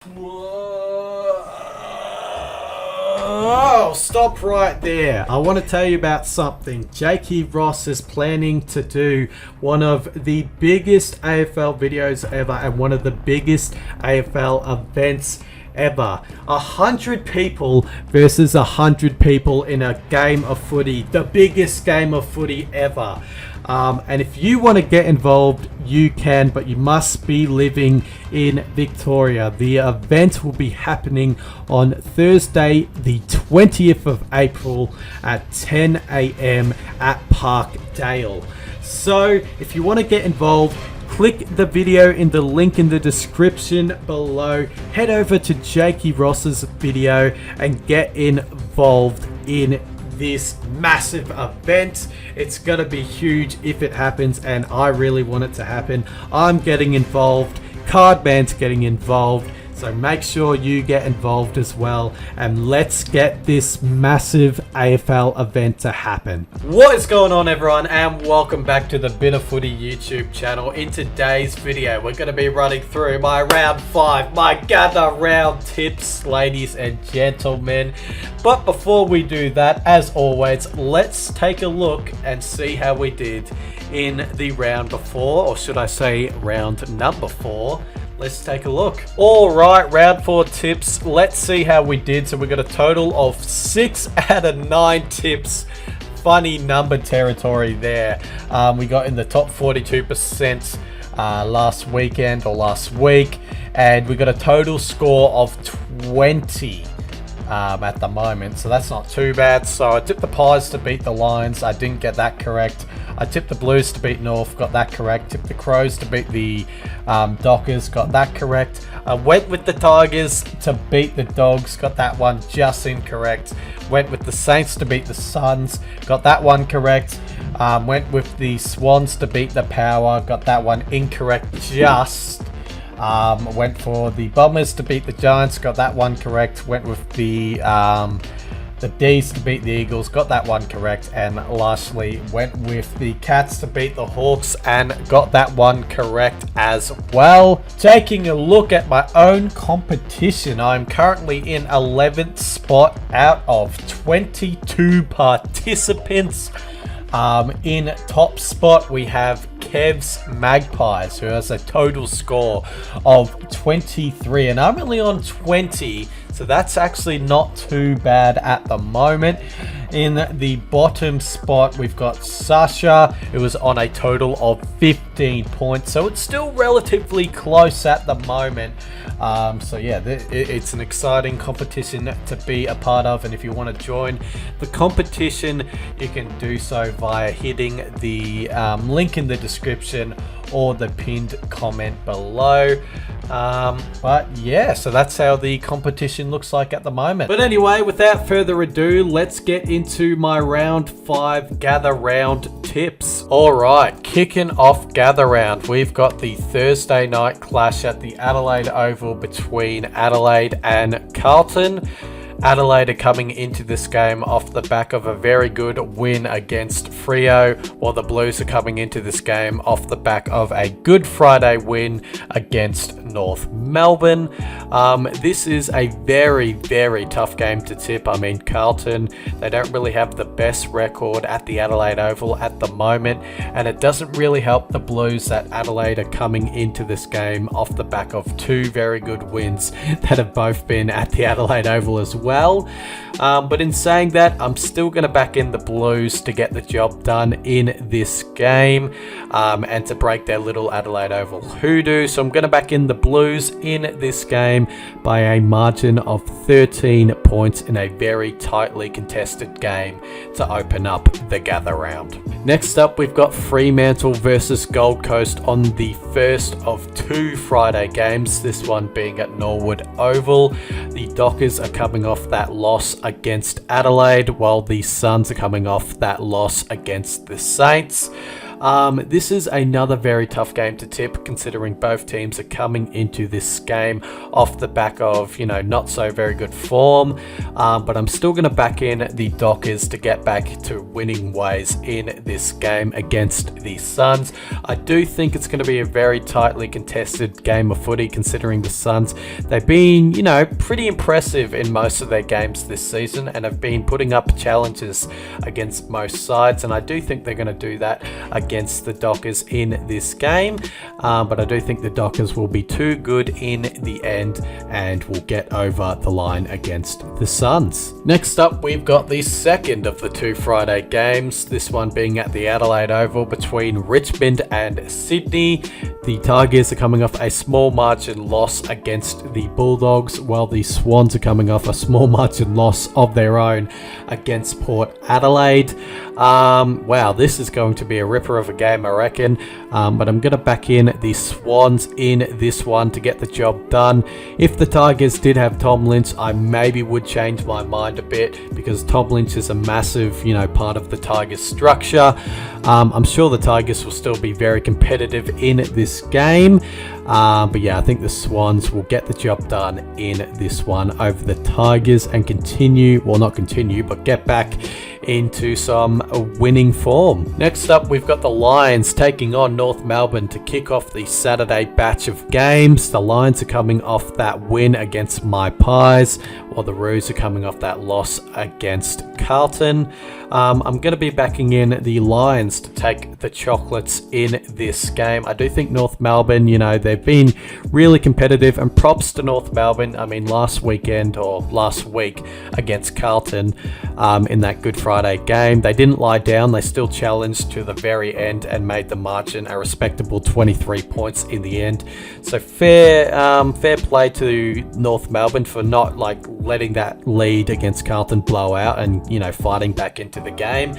Oh, stop right there. I want to tell you about something. Jakey Ross is planning to do one of the biggest AFL videos ever and one of the biggest AFL events ever. 100 people versus 100 people in a game of footy. The biggest game of footy ever. And if you want to get involved, you can, but you must be living in Victoria. The event will be happening on Thursday, the 20th of April at 10 a.m. at Parkdale. So if you want to get involved, click the video in the link in the description below. Head over to Jakey Ross's video and get involved in this massive event. It's gonna be huge if it happens, and I really want it to happen. I'm getting involved, Cardman's getting involved, so make sure you get involved as well, and let's get this massive AFL event to happen. What is going on, everyone, and welcome back to the Bit of Footy YouTube channel. In today's video, we're going to be running through my round 5, my gather round tips, ladies and gentlemen. But before we do that, as always, let's take a look and see how we did in the round before, or should I say round number 4. Let's take a look. All right, round 4 tips. Let's see how we did. So we got a total of 6 out of 9 tips. Funny number territory there. We got in the top 42% last weekend or last week, and we got a total score of 20 at the moment. So that's not too bad. So I tipped the Pies to beat the Lions. I didn't get that correct. I tipped the Blues to beat North, got that correct. Tipped the Crows to beat the Dockers, got that correct. I went with the Tigers to beat the Dogs, got that one just incorrect. Went with the Saints to beat the Suns, got that one correct. Went with the Swans to beat the Power, got that one incorrect just. Went for the Bombers to beat the Giants, got that one correct. Went with the D's to beat the Eagles, got that one correct. And lastly, went with the Cats to beat the Hawks and got that one correct as well. Taking a look at my own competition, I'm currently in 11th spot out of 22 participants. In top spot, we have Kev's Magpies, who has a total score of 23, and I'm only on 20, so that's actually not too bad at the moment. In the bottom spot, we've got Sasha, who is on a total of 15 points, so it's still relatively close at the moment. So yeah, it's an exciting competition to be a part of, and if you want to join the competition, you can do so via hitting the link in the description or the pinned comment below. But yeah, so that's how the competition looks like at the moment. But anyway, without further ado, let's get into my round 5 gather round tips. All right, kicking off gather round, we've got the Thursday night clash at the Adelaide Oval between Adelaide and Carlton. Adelaide are coming into this game off the back of a very good win against Freo, while the Blues are coming into this game off the back of a Good Friday win against North Melbourne. This is a very, very tough game to tip. I mean, Carlton, they don't really have the best record at the Adelaide Oval at the moment, and it doesn't really help the Blues that Adelaide are coming into this game off the back of 2 very good wins that have both been at the Adelaide Oval as well. But in saying that, I'm still going to back in the Blues to get the job done in this game and to break their little Adelaide Oval hoodoo. So I'm going to back in the Blues in this game by a margin of 13 points in a very tightly contested game to open up the gather round. Next up, we've got Fremantle versus Gold Coast on the first of 2 Friday games, this one being at Norwood Oval. The Dockers are coming off that loss against Adelaide, while the Suns are coming off that loss against the Saints. This is another very tough game to tip, considering both teams are coming into this game off the back of, not so very good form. But I'm still going to back in the Dockers to get back to winning ways in this game against the Suns. I do think it's going to be a very tightly contested game of footy, considering the Suns, they've been, pretty impressive in most of their games this season and have been putting up challenges against most sides, and I do think they're going to do that against the Dockers in this game. But I do think the Dockers will be too good in the end and will get over the line against the Suns. Next up, we've got the second of the two Friday games, this one being at the Adelaide Oval between Richmond and Sydney. The Tigers are coming off a small margin loss against the Bulldogs, while the Swans are coming off a small margin loss of their own against Port Adelaide. Wow, this is going to be a ripper of a game, I reckon. But I'm going to back in the Swans in this one to get the job done. If the Tigers did have Tom Lynch, I maybe would change my mind a bit, because Tom Lynch is a massive, part of the Tigers structure. I'm sure the Tigers will still be very competitive in this game. But yeah, I think the Swans will get the job done in this one over the Tigers and but get back into some winning form. Next up, we've got the Lions taking on North Melbourne to kick off the Saturday batch of games. The Lions are coming off that win against My Pies, while the Roos are coming off that loss against Carlton. I'm going to be backing in the Lions to take the chocolates in this game. I do think North Melbourne, they've been really competitive, and props to North Melbourne. I mean, last week against Carlton in that Good Friday game, they didn't lie down. They still challenged to the very end and made the margin a respectable 23 points in the end. So fair play to North Melbourne for not letting that lead against Carlton blow out and fighting back into the game.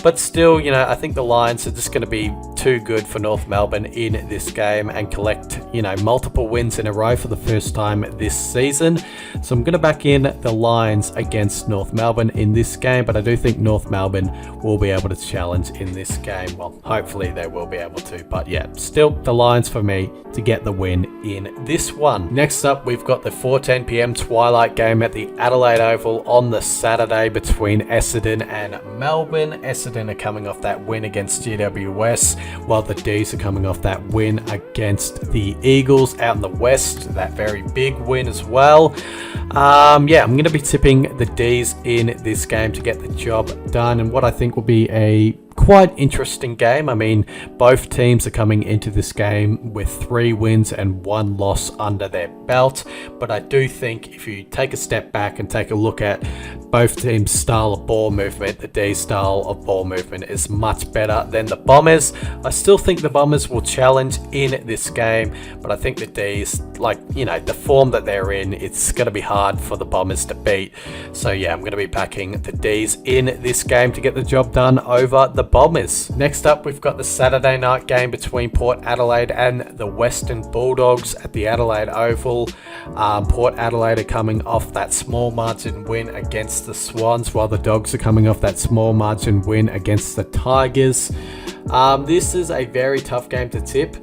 But still, I think the Lions are just going to be too good for North Melbourne in this game and collect multiple wins in a row for the first time this season. So I'm going to back in the Lions against North Melbourne in this game, but I do think North Melbourne will be able to challenge in this game. Well, hopefully they will be able to, but yeah, still the Lions for me to get the win in this one. Next up, we've got the 4:10 p.m. twilight game at the Adelaide Oval on the Saturday between Essendon and Melbourne. Essendon are coming off that win against GWS, while the D's are coming off that win against the Eagles out in the West, that very big win as well. I'm going to be tipping the D's in this game to get the job done, and what I think will be a quite interesting game. I mean, both teams are coming into this game with 3 wins and 1 loss under their belt, but I do think if you take a step back and take a look at both teams' style of ball movement, the D's style of ball movement is much better than the Bombers. I still think the Bombers will challenge in this game, but I think the D's, the form that they're in, it's going to be hard for the Bombers to beat. So yeah, I'm going to be backing the D's in this game to get the job done over the Bombers. Next up, we've got the Saturday night game between Port Adelaide and the Western Bulldogs at the Adelaide Oval. Port Adelaide are coming off that small margin win against the Swans, while the Dogs are coming off that small margin win against the Tigers. This is a very tough game to tip,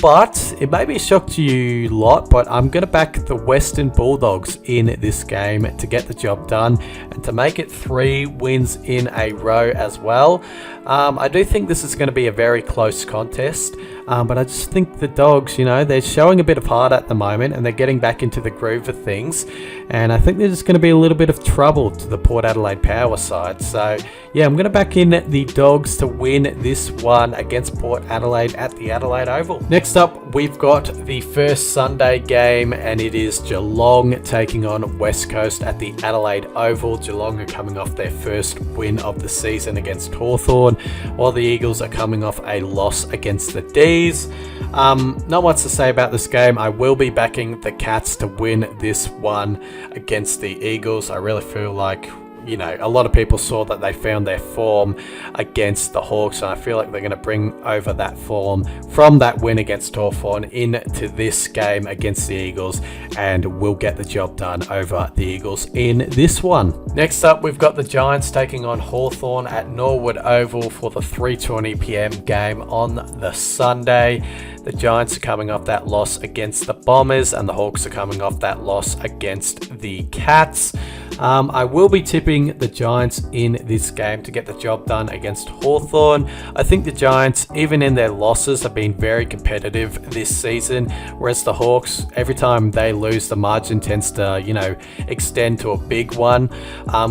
but it may be a shock to you lot, but I'm going to back the Western Bulldogs in this game to get the job done and to make it 3 wins in a row as well. I do think this is going to be a very close contest, but I just think the Dogs, they're showing a bit of heart at the moment and they're getting back into the groove of things, and I think there's just going to be a little bit of trouble to the Port Adelaide power side. So yeah, I'm going to back in the Dogs to win this one against Port Adelaide at the Adelaide Oval. Next up, we've got the first Sunday game, and it is Geelong taking on West Coast at the Adelaide Oval. Geelong are coming off their first win of the season against Hawthorn, while the Eagles are coming off a loss against the D's. Not much to say about this game. I will be backing the Cats to win this one against the Eagles. I really feel like you know, a lot of people saw that they found their form against the Hawks, and I feel like they're going to bring over that form from that win against Hawthorn into this game against the Eagles, and will get the job done over the Eagles in this one. Next up, we've got the Giants taking on Hawthorn at Norwood Oval for the 3:20 p.m. game on the Sunday. The Giants are coming off that loss against the Bombers, and the Hawks are coming off that loss against the Cats. I will be tipping the Giants in this game to get the job done against Hawthorn. I think the Giants, even in their losses, have been very competitive this season, whereas the Hawks, every time they lose, the margin tends to, you know, extend to a big one.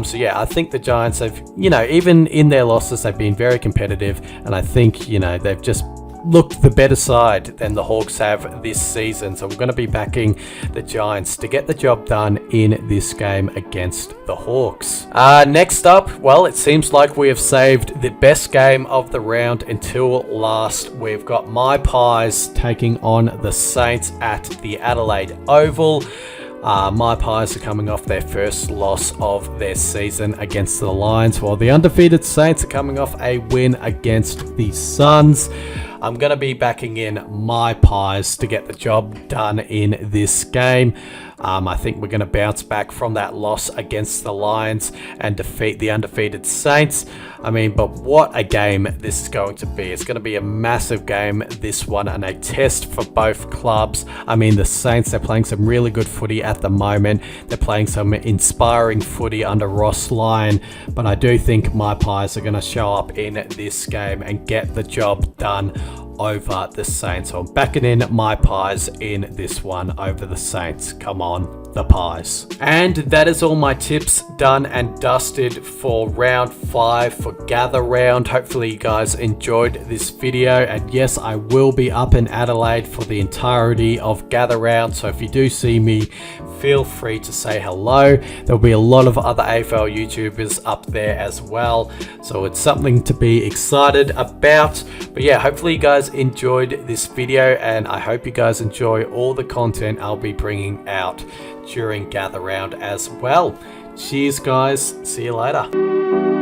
So yeah, I think the Giants have, you know, even in their losses, they've been very competitive, and I think, you know, they've just looked the better side than the Hawks have this season. So we're going to be backing the Giants to get the job done in this game against the Hawks. Next up, well, it seems like we have saved the best game of the round until last. We've got my Pies taking on the Saints at the Adelaide Oval. My Pies are coming off their first loss of their season against the Lions, while the undefeated Saints are coming off a win against the Suns. I'm going to be backing in my Pies to get the job done in this game. I think we're going to bounce back from that loss against the Lions and defeat the undefeated Saints. I mean, but what a game this is going to be. It's going to be a massive game, this one, and a test for both clubs. I mean, the Saints, they're playing some really good footy at the moment. They're playing some inspiring footy under Ross Lyon, but I do think my Pies are going to show up in this game and get the job done over the Saints. So I'm backing in my Pies in this one over the Saints. Come on, the Pies. And that is all my tips done and dusted for round 5 for Gather Round. Hopefully you guys enjoyed this video, and yes, I will be up in Adelaide for the entirety of Gather Round, so if you do see me, feel free to say hello. There'll be a lot of other AFL YouTubers up there as well, so it's something to be excited about. But yeah, hopefully you guys enjoyed this video, and I hope you guys enjoy all the content I'll be bringing out during Gather Round as well. Cheers guys, see you later.